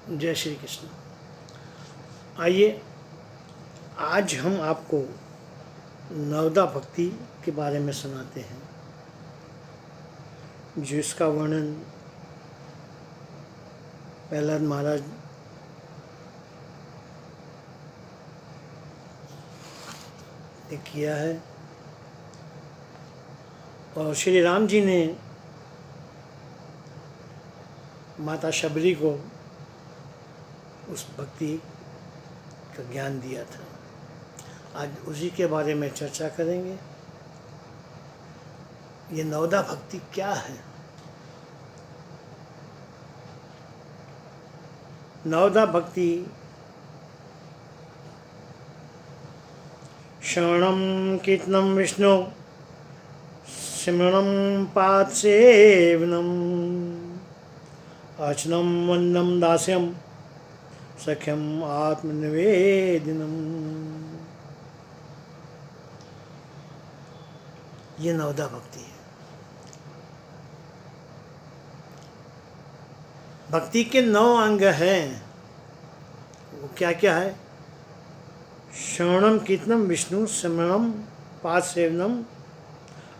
जय श्री कृष्ण। आइए आज हम आपको नवदा भक्ति के बारे में सुनाते हैं, जिसका वर्णन प्रहलाद महाराज ने किया है और श्री राम जी ने माता शबरी को उस भक्ति का ज्ञान दिया था। आज उसी के बारे में चर्चा करेंगे। ये नवदा भक्ति क्या है? नवदा भक्ति श्रवणं कीर्तनं विष्णु सिमरणं पादसेवनम् अर्चनं वन्दनं दास्यं सख्यम आत्मनिवेदनम। ये नवदा भक्ति है। भक्ति के 9 अंग हैं। वो क्या क्या है? श्रवणम कीर्तनम विष्णु सिमरणम पाद सेवनम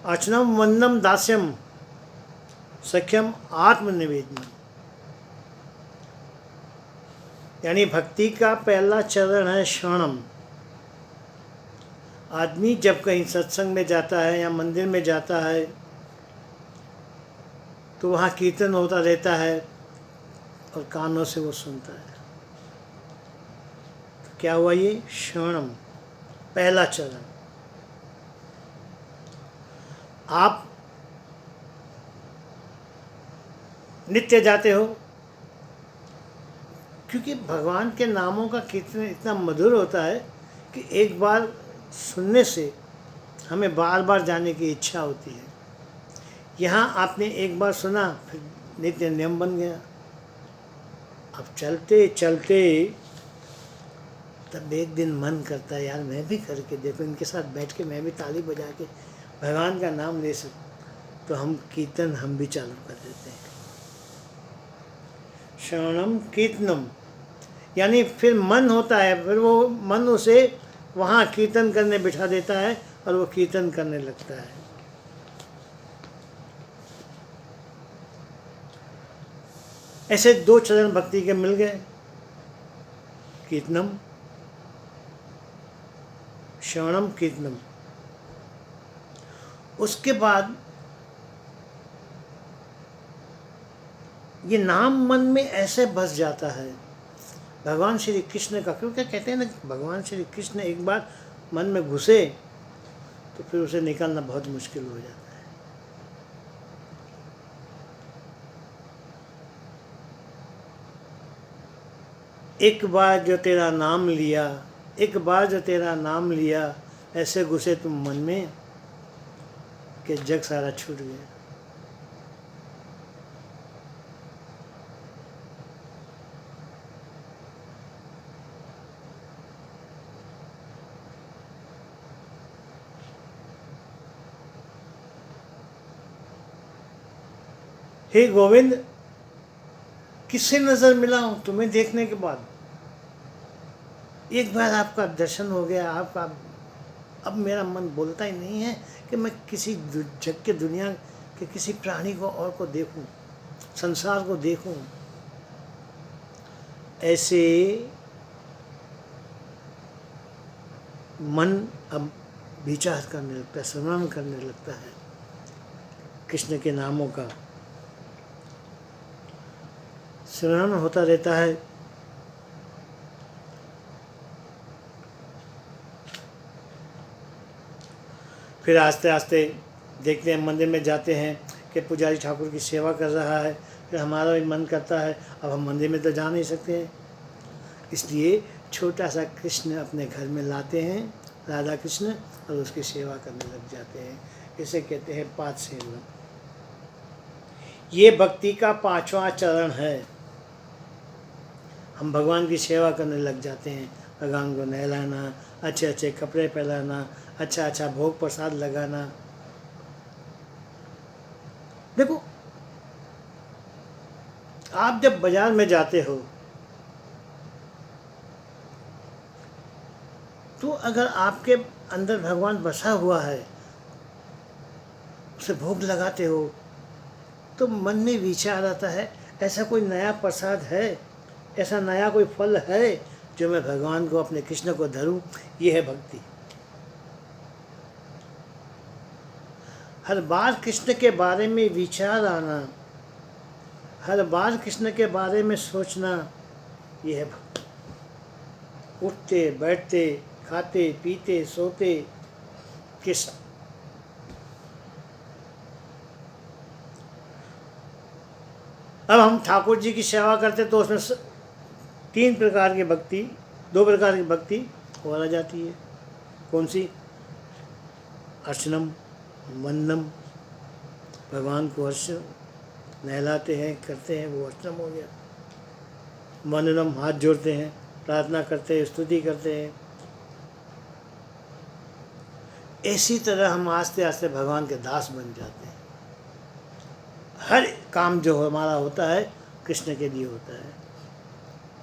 अर्चनम वंदनम दास्यम सख्यम आत्मनिवेदनम। यानी भक्ति का पहला चरण है श्रवणम। आदमी जब कहीं सत्संग में जाता है या मंदिर में जाता है तो वहाँ कीर्तन होता रहता है और कानों से वो सुनता है। तो क्या हुआ? ये श्रवणम पहला चरण। आप नित्य जाते हो क्योंकि भगवान के नामों का कीर्तन इतना मधुर होता है कि एक बार सुनने से हमें बार बार जाने की इच्छा होती है। यहाँ आपने एक बार सुना, फिर नित्य नियम बन गया। अब चलते चलते तब एक दिन मन करता है, यार मैं भी करके देखो, इनके साथ बैठ के मैं भी ताली बजा के भगवान का नाम ले सकूं। तो हम कीर्तन हम भी चालू कर देते हैं। श्रवणम कीर्तनम यानी फिर मन होता है, फिर वो मन उसे वहाँ कीर्तन करने बिठा देता है और वो कीर्तन करने लगता है। ऐसे 2 चरण भक्ति के मिल गए, कीर्तनम श्रवणम कीर्तनम। उसके बाद ये नाम मन में ऐसे बस जाता है भगवान श्री कृष्ण का, क्योंकि कहते हैं ना, भगवान श्री कृष्ण एक बार मन में घुसे तो फिर उसे निकालना बहुत मुश्किल हो जाता है। एक बार जो तेरा नाम लिया, एक बार जो तेरा नाम लिया, ऐसे घुसे तुम मन में कि जग सारा छूट गया। हे गोविंद, किससे नजर मिला हूं तुम्हें देखने के बाद? एक बार आपका दर्शन हो गया, आपका अब मेरा मन बोलता ही नहीं है कि मैं किसी जग के दुनिया के किसी प्राणी को और को देखूं, संसार को देखूं। ऐसे मन अब विचार करने लगता है, स्मरण करने लगता है कृष्ण के नामों का। स्मरण होता रहता है। फिर आस्ते आस्ते देखते हैं, मंदिर में जाते हैं कि पुजारी ठाकुर की सेवा कर रहा है। फिर हमारा भी मन करता है, अब हम मंदिर में तो जा नहीं सकते हैं, इसलिए छोटा सा कृष्ण अपने घर में लाते हैं, राधा कृष्ण, और उसकी सेवा करने लग जाते हैं। इसे कहते हैं पाद सेवन। ये भक्ति का 5वां चरण है। हम भगवान की सेवा करने लग जाते हैं। भगवान को नहलाना, अच्छे अच्छे कपड़े पहनाना, अच्छा अच्छा भोग प्रसाद लगाना। देखो, आप जब बाज़ार में जाते हो तो अगर आपके अंदर भगवान बसा हुआ है, उसे भोग लगाते हो, तो मन में विचार आता है ऐसा कोई नया प्रसाद है, ऐसा नया कोई फल है जो मैं भगवान को, अपने कृष्ण को धरूं। ये है भक्ति। हर बार कृष्ण के बारे में विचार आना, हर बार कृष्ण के बारे में सोचना, ये है भक्ति। उठते बैठते खाते पीते सोते कृष्ण। अब हम ठाकुर जी की सेवा करते तो उसमें 3 प्रकार की भक्ति, 2 प्रकार की भक्ति और आ जाती है। कौन सी? अर्चनम, वंदनम, भगवान को अर्च नहलाते हैं, करते हैं, वो अर्चनम हो गया। वंदनम, हाथ जोड़ते हैं, प्रार्थना करते हैं, स्तुति करते हैं। इसी तरह हम आस्ते आस्ते भगवान के दास बन जाते हैं। हर काम जो हमारा होता है कृष्ण के लिए होता है,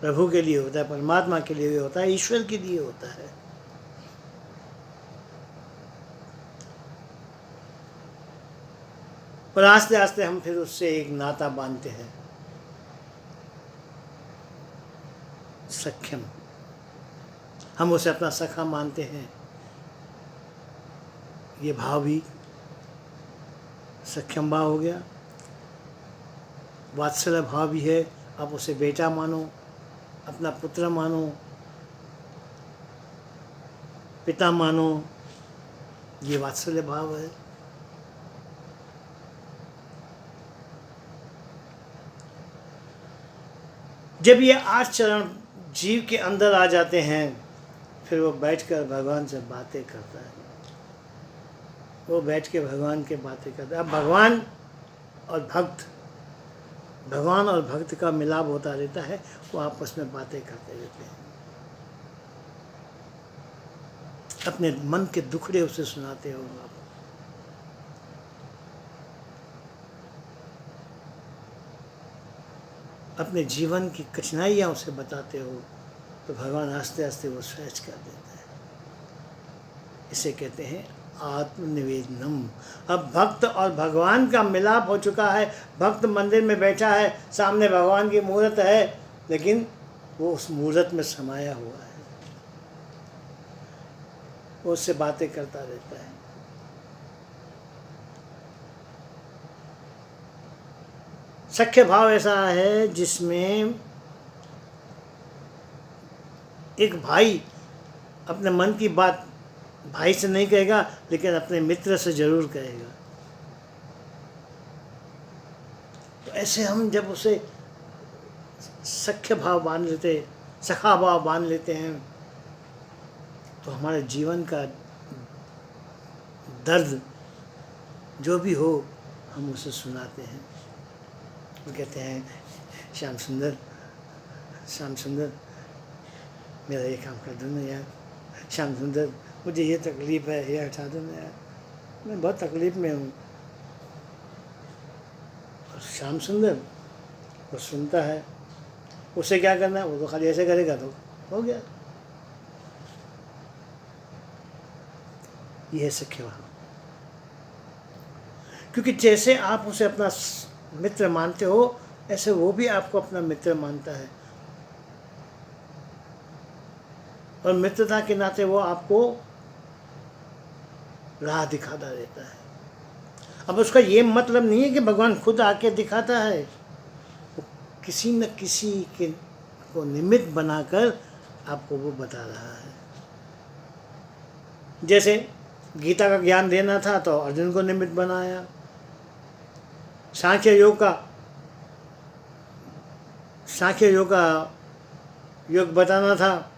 प्रभु के लिए होता है, परमात्मा के लिए होता है, ईश्वर के लिए होता है। और आस्ते आस्ते हम फिर उससे एक नाता बांधते हैं, सख्यम। हम उसे अपना सखा मानते हैं। ये भाव भी सख्यम भाव हो गया। वात्सल्य भाव भी है, आप उसे बेटा मानो, अपना पुत्र मानो, पिता मानो, ये वात्सल्य भाव है। जब ये 8 चरण जीव के अंदर आ जाते हैं, फिर वो बैठकर भगवान से बातें करता है। वो बैठ के भगवान के बातें करता है। अब भगवान और भक्त का मिलाप होता रहता है, वो आपस में बातें करते रहते हैं, अपने मन के दुखड़े उसे सुनाते हो आप। अपने जीवन की कठिनाइयाँ उसे बताते हो, तो भगवान आस्ते आस्ते वो सहज कर देता है। इसे कहते हैं आत्मनिवेदनम। अब भक्त और भगवान का मिलाप हो चुका है। भक्त मंदिर में बैठा है, सामने भगवान की मूर्त है, लेकिन वो उस मूर्त में समाया हुआ है, वो उससे बातें करता रहता है। सख्य भाव ऐसा है जिसमें एक भाई अपने मन की बात भाई से नहीं कहेगा, लेकिन अपने मित्र से जरूर कहेगा। तो ऐसे हम जब उसे सख्य भाव बांध लेते, सखा भाव बांध लेते हैं, तो हमारे जीवन का दर्द जो भी हो हम उसे सुनाते हैं। वो कहते हैं श्याम सुंदर मेरा ये काम कर दो ना यार, श्याम सुंदर मुझे ये तकलीफ़ है, ये हटा दो ना यार, मैं बहुत तकलीफ़ में हूँ। और श्याम सुंदर वो सुनता है, उसे क्या करना है, वो तो खाली ऐसे करेगा तो हो गया। ये है सख्य भाव। क्योंकि जैसे आप उसे अपना मित्र मानते हो, ऐसे वो भी आपको अपना मित्र मानता है, और मित्रता के नाते वो आपको राह दिखाता रहता है। अब उसका ये मतलब नहीं है कि भगवान खुद आके दिखाता है, वो किसी न किसी के को निमित्त बनाकर आपको वो बता रहा है। जैसे गीता का ज्ञान देना था तो अर्जुन को निमित्त बनाया, सांख्य योग का योग बताना था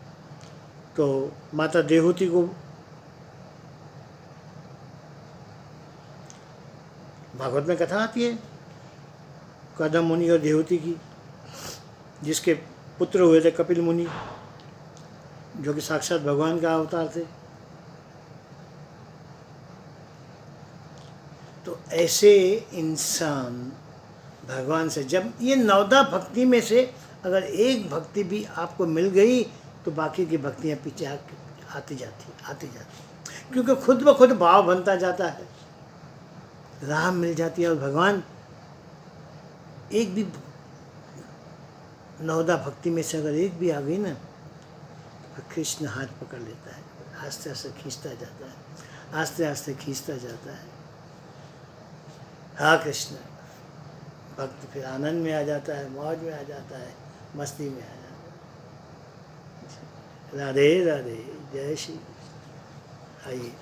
तो माता देवहूति को, भागवत में कथा आती है कदम मुनि और देवहूति की, जिसके पुत्र हुए थे कपिल मुनि, जो कि साक्षात भगवान का अवतार थे। तो ऐसे इंसान भगवान से, जब ये 9 भक्ति में से अगर एक भक्ति भी आपको मिल गई तो बाकी की भक्तियाँ पीछे आती जाती, क्योंकि खुद ब खुद भाव बनता जाता है, राह मिल जाती है। और भगवान एक भी नवदा भक्ति में से अगर एक भी आ गई ना, तो कृष्ण हाथ पकड़ लेता है, आस्ते आस्ते खींचता जाता है, आस्ते आस्ते खींचता जाता है। हाँ कृष्ण, भक्त फिर आनंद में आ जाता है, मौज में आ जाता है, मस्ती में आ जाता है। राधे राधे, जय श्री। आइए।